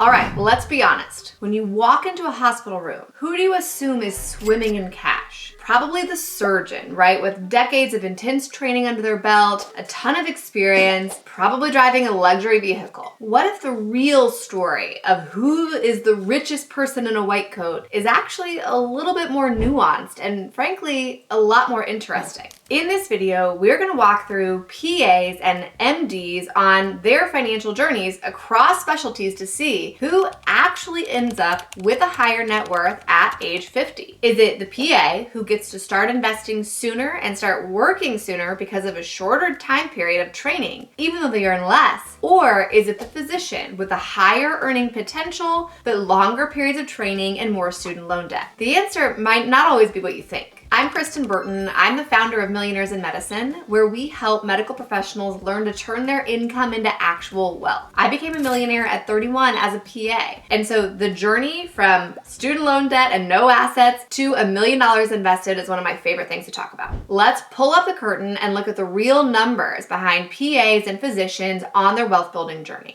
All right, let's be honest. When you walk into a hospital room, who do you assume is swimming in cash? Probably the surgeon, right? With decades of intense training under their belt, a ton of experience, probably driving a luxury vehicle. What if the real story of who is the richest person in a white coat is actually a little bit more nuanced and frankly, a lot more interesting? In this video, we're gonna walk through PAs and MDs on their financial journeys across specialties to see who actually ends up with a higher net worth at age 50. Is it the PA who gets to start investing sooner and start working sooner because of a shorter time period of training, even though they earn less? Or is it the physician with a higher earning potential, but longer periods of training and more student loan debt? The answer might not always be what you think. I'm Kristen Burton. I'm the founder of Millionaires in Medicine, where we help medical professionals learn to turn their income into actual wealth. I became a millionaire at 31 as a PA. And so the journey from student loan debt and no assets to $1 million invested is one of my favorite things to talk about. Let's pull up the curtain and look at the real numbers behind PAs and physicians on their wealth building journey.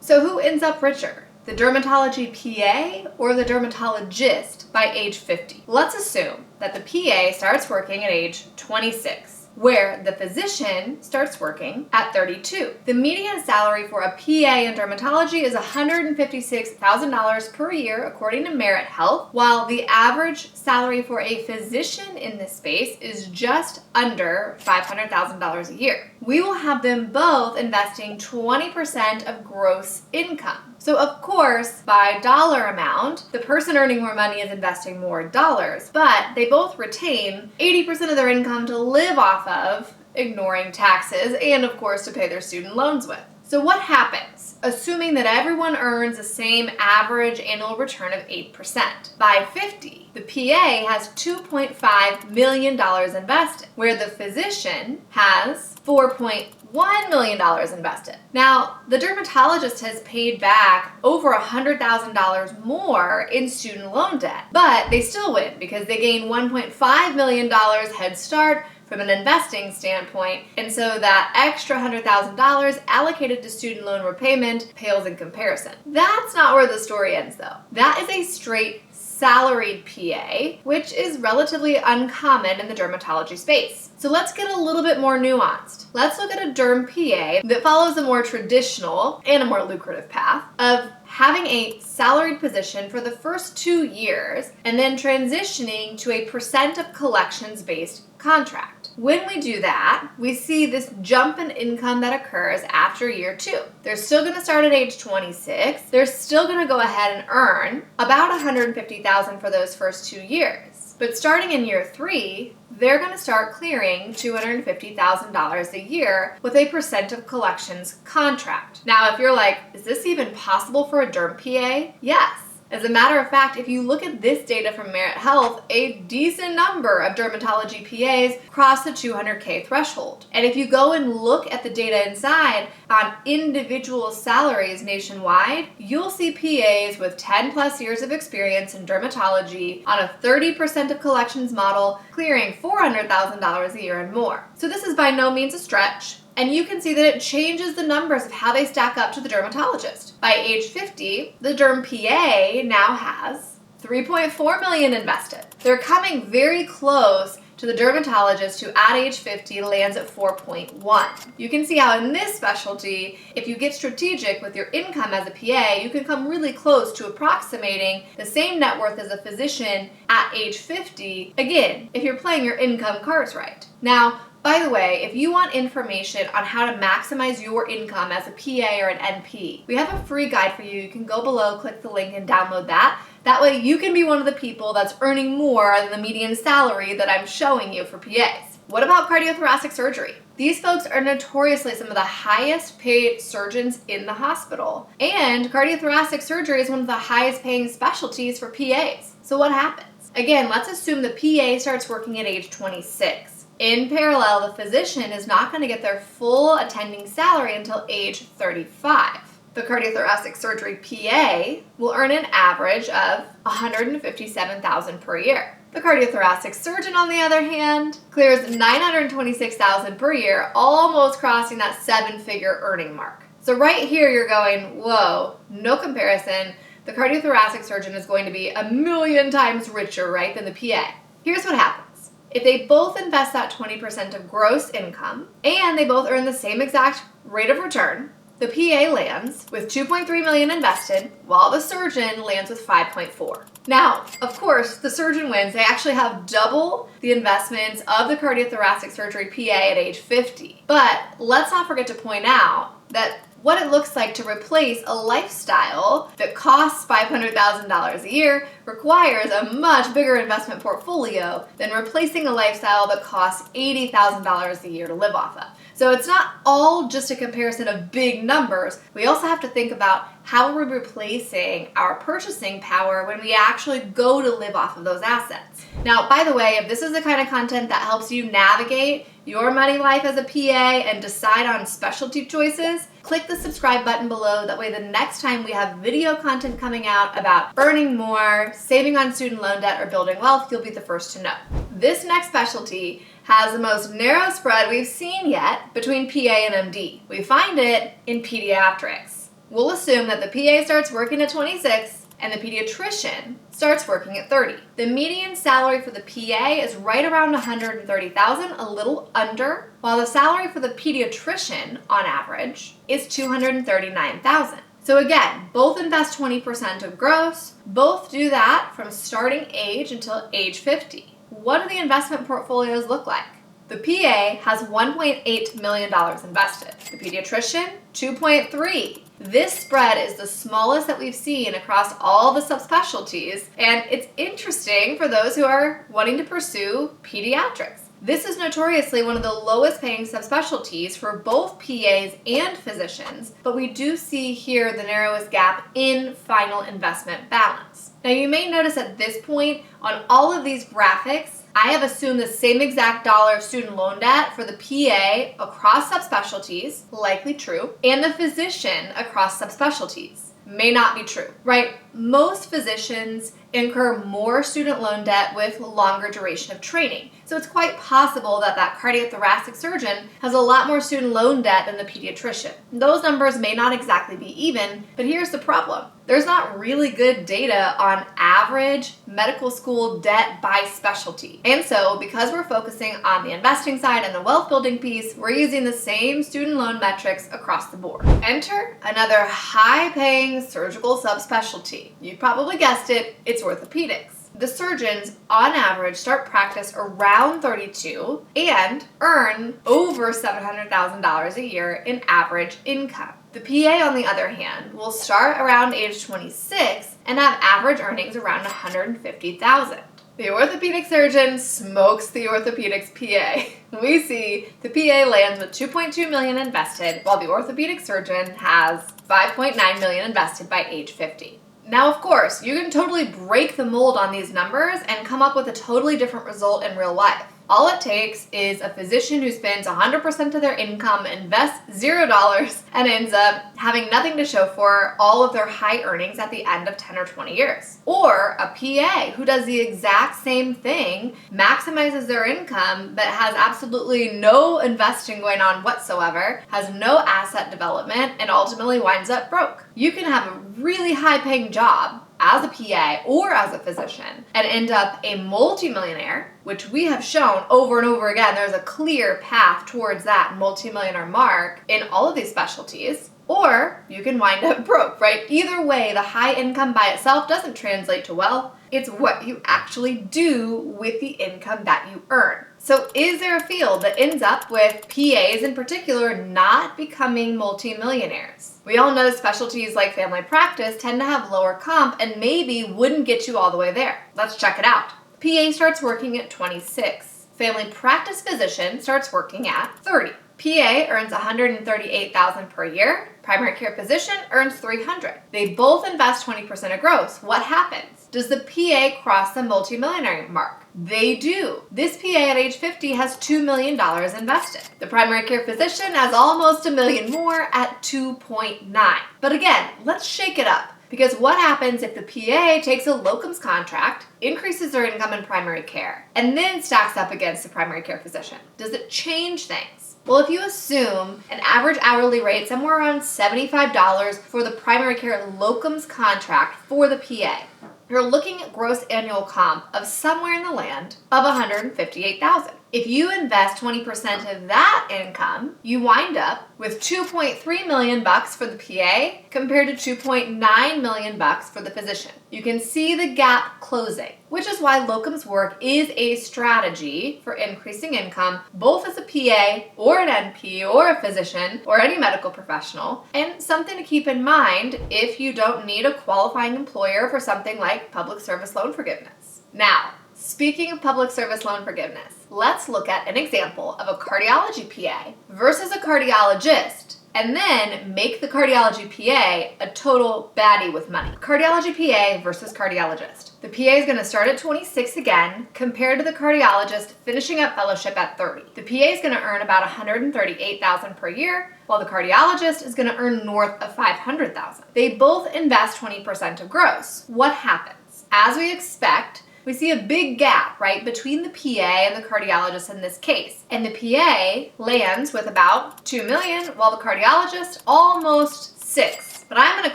So who ends up richer? The dermatology PA or the dermatologist by age 50? Let's assume that the PA starts working at age 26, where the physician starts working at 32. The median salary for a PA in dermatology is $156,000 per year, according to Merit Health, while the average salary for a physician in this space is just under $500,000 a year. We will have them both investing 20% of gross income. So of course, by dollar amount, the person earning more money is investing more dollars, but they both retain 80% of their income to live off of, ignoring taxes, and of course to pay their student loans with. So what happens, assuming that everyone earns the same average annual return of 8%? By 50, the PA has $2.5 million invested, where the physician has $4.1 million invested. Now, the dermatologist has paid back over $100,000 more in student loan debt, but they still win because they gain $1.5 million head start from an investing standpoint, and so that extra $100,000 allocated to student loan repayment pales in comparison. That's not where the story ends though. That is a straight salaried PA, which is relatively uncommon in the dermatology space. So let's get a little bit more nuanced. Let's look at a derm PA that follows a more traditional and a more lucrative path of having a salaried position for the first 2 years and then transitioning to a percent of collections based contract. When we do that, we see this jump in income that occurs after year 2. They're still going to start at age 26. They're still going to go ahead and earn about $150,000 for those first 2 years. But starting in year 3, they're going to start clearing $250,000 a year with a percent of collections contract. Now, if you're like, is this even possible for a derm PA? Yes. As a matter of fact, if you look at this data from Merit Health, a decent number of dermatology PAs cross the 200K threshold. And if you go and look at the data inside on individual salaries nationwide, you'll see PAs with 10 plus years of experience in dermatology on a 30% of collections model clearing $400,000 a year and more. So this is by no means a stretch. And you can see that it changes the numbers of how they stack up to the dermatologist. By age 50, the derm PA now has $3.4 million invested. They're coming very close to the dermatologist who at age 50 lands at 4.1. You can see how in this specialty, if you get strategic with your income as a PA, you can come really close to approximating the same net worth as a physician at age 50, again, if you're playing your income cards right. Now, by the way, if you want information on how to maximize your income as a PA or an NP, we have a free guide for you. You can go below, click the link, and download that. That way you can be one of the people that's earning more than the median salary that I'm showing you for PAs. What about cardiothoracic surgery? These folks are notoriously some of the highest paid surgeons in the hospital. And cardiothoracic surgery is one of the highest paying specialties for PAs. So what happens? Again, let's assume the PA starts working at age 26. In parallel, the physician is not going to get their full attending salary until age 35. The cardiothoracic surgery PA will earn an average of $157,000 per year. The cardiothoracic surgeon, on the other hand, clears $926,000 per year, almost crossing that seven-figure earning mark. So right here you're going, whoa, no comparison. The cardiothoracic surgeon is going to be 1,000,000 times richer, right, than the PA. Here's what happens. If they both invest that 20% of gross income and they both earn the same exact rate of return, the PA lands with $2.3 million invested, while the surgeon lands with $5.4. Now, of course, the surgeon wins. They actually have double the investments of the cardiothoracic surgery PA at age 50. But let's not forget to point out that what it looks like to replace a lifestyle that costs $500,000 a year requires a much bigger investment portfolio than replacing a lifestyle that costs $80,000 a year to live off of. So it's not all just a comparison of big numbers. We also have to think about how we're replacing our purchasing power when we actually go to live off of those assets. Now, by the way, if this is the kind of content that helps you navigate your money life as a PA and decide on specialty choices, click the subscribe button below. That way the next time we have video content coming out about earning more, saving on student loan debt, or building wealth, you'll be the first to know. This next specialty has the most narrow spread we've seen yet between PA and MD. We find it in pediatrics. We'll assume that the PA starts working at 26 and the pediatrician starts working at 30. The median salary for the PA is right around $130,000, a little under, while the salary for the pediatrician on average is $239,000. So again, both invest 20% of gross, both do that from starting age until age 50. What do the investment portfolios look like? The PA has $1.8 million invested. The pediatrician, $2.3. This spread is the smallest that we've seen across all the subspecialties, and it's interesting for those who are wanting to pursue pediatrics. This is notoriously one of the lowest paying subspecialties for both PAs and physicians, but we do see here the narrowest gap in final investment balance. Now you may notice at this point on all of these graphics, I have assumed the same exact dollar student loan debt for the PA across subspecialties, likely true, and the physician across subspecialties. May not be true, right? Most physicians incur more student loan debt with longer duration of training. So it's quite possible that that cardiothoracic surgeon has a lot more student loan debt than the pediatrician. Those numbers may not exactly be even, but here's the problem. There's not really good data on average medical school debt by specialty. And so because we're focusing on the investing side and the wealth building piece, we're using the same student loan metrics across the board. Enter another high paying surgical subspecialty. You probably guessed it, it's orthopedics. The surgeons, on average, start practice around 32 and earn over $700,000 a year in average income. The PA, on the other hand, will start around age 26 and have average earnings around $150,000. The orthopedic surgeon smokes the orthopedics PA. We see the PA lands with $2.2 million invested, while the orthopedic surgeon has $5.9 million invested by age 50. Now, of course, you can totally break the mold on these numbers and come up with a totally different result in real life. All it takes is a physician who spends 100% of their income, invests $0, and ends up having nothing to show for all of their high earnings at the end of 10 or 20 years. Or a PA who does the exact same thing, maximizes their income, but has absolutely no investing going on whatsoever, has no asset development, and ultimately winds up broke. You can have a really high-paying job as a PA or as a physician and end up a multimillionaire, which we have shown over and over again, there's a clear path towards that multimillionaire mark in all of these specialties, or you can wind up broke, right? Either way, the high income by itself doesn't translate to wealth. It's what you actually do with the income that you earn. So is there a field that ends up with PAs in particular not becoming multimillionaires? We all know specialties like family practice tend to have lower comp and maybe wouldn't get you all the way there. Let's check it out. PA starts working at 26. Family practice physician starts working at 30. PA earns $138,000 per year. Primary care physician earns $300,000. They both invest 20% of gross. What happens? Does the PA cross the multimillionaire mark? They do. This PA at age 50 has $2 million invested. The primary care physician has almost $1 million more at 2.9. But again, let's shake it up. Because what happens if the PA takes a locums contract, increases their income in primary care, and then stacks up against the primary care physician? Does it change things? Well, if you assume an average hourly rate somewhere around $75 for the primary care locums contract for the PA, you're looking at gross annual comp of somewhere in the land of $158,000. If you invest 20% of that income, you wind up with $2.3 million for the PA compared to $2.9 million for the physician. You can see the gap closing, which is why locums work is a strategy for increasing income, both as a PA or an NP or a physician or any medical professional, and something to keep in mind if you don't need a qualifying employer for something like public service loan forgiveness. Now, speaking of public service loan forgiveness, let's look at an example of a cardiology PA versus a cardiologist, and then make the cardiology PA a total baddie with money. Cardiology PA versus cardiologist. The PA is going to start at 26 again, compared to the cardiologist finishing up fellowship at 30. The PA is going to earn about $138,000 per year, while the cardiologist is going to earn north of $500,000. They both invest 20% of gross. What happens? As we expect, we see a big gap, right, between the PA and the cardiologist in this case. And the PA lands with about $2 million, while the cardiologist almost $6 million. But I'm going to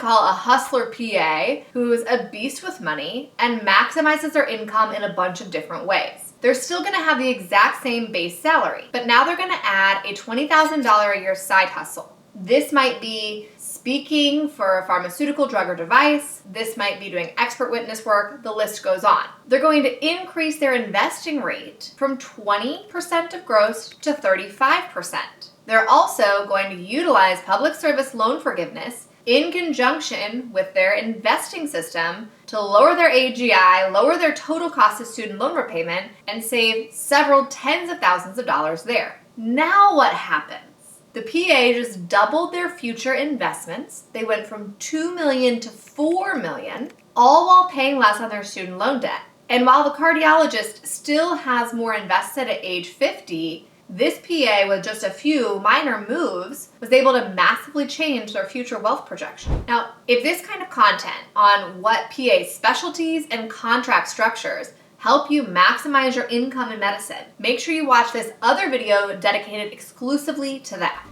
call a hustler PA who's a beast with money and maximizes their income in a bunch of different ways. They're still going to have the exact same base salary, but now they're going to add a $20,000 a year side hustle. This might be speaking for a pharmaceutical drug or device. This might be doing expert witness work. The list goes on. They're going to increase their investing rate from 20% of gross to 35%. They're also going to utilize public service loan forgiveness in conjunction with their investing system to lower their AGI, lower their total cost of student loan repayment, and save several tens of thousands of dollars there. Now what happens? The PA just doubled their future investments. They went from $2 million to $4 million, all while paying less on their student loan debt. And while the cardiologist still has more invested at age 50, this PA, with just a few minor moves, was able to massively change their future wealth projection. Now, if this kind of content on what PA specialties and contract structures help you maximize your income in medicine, make sure you watch this other video dedicated exclusively to that.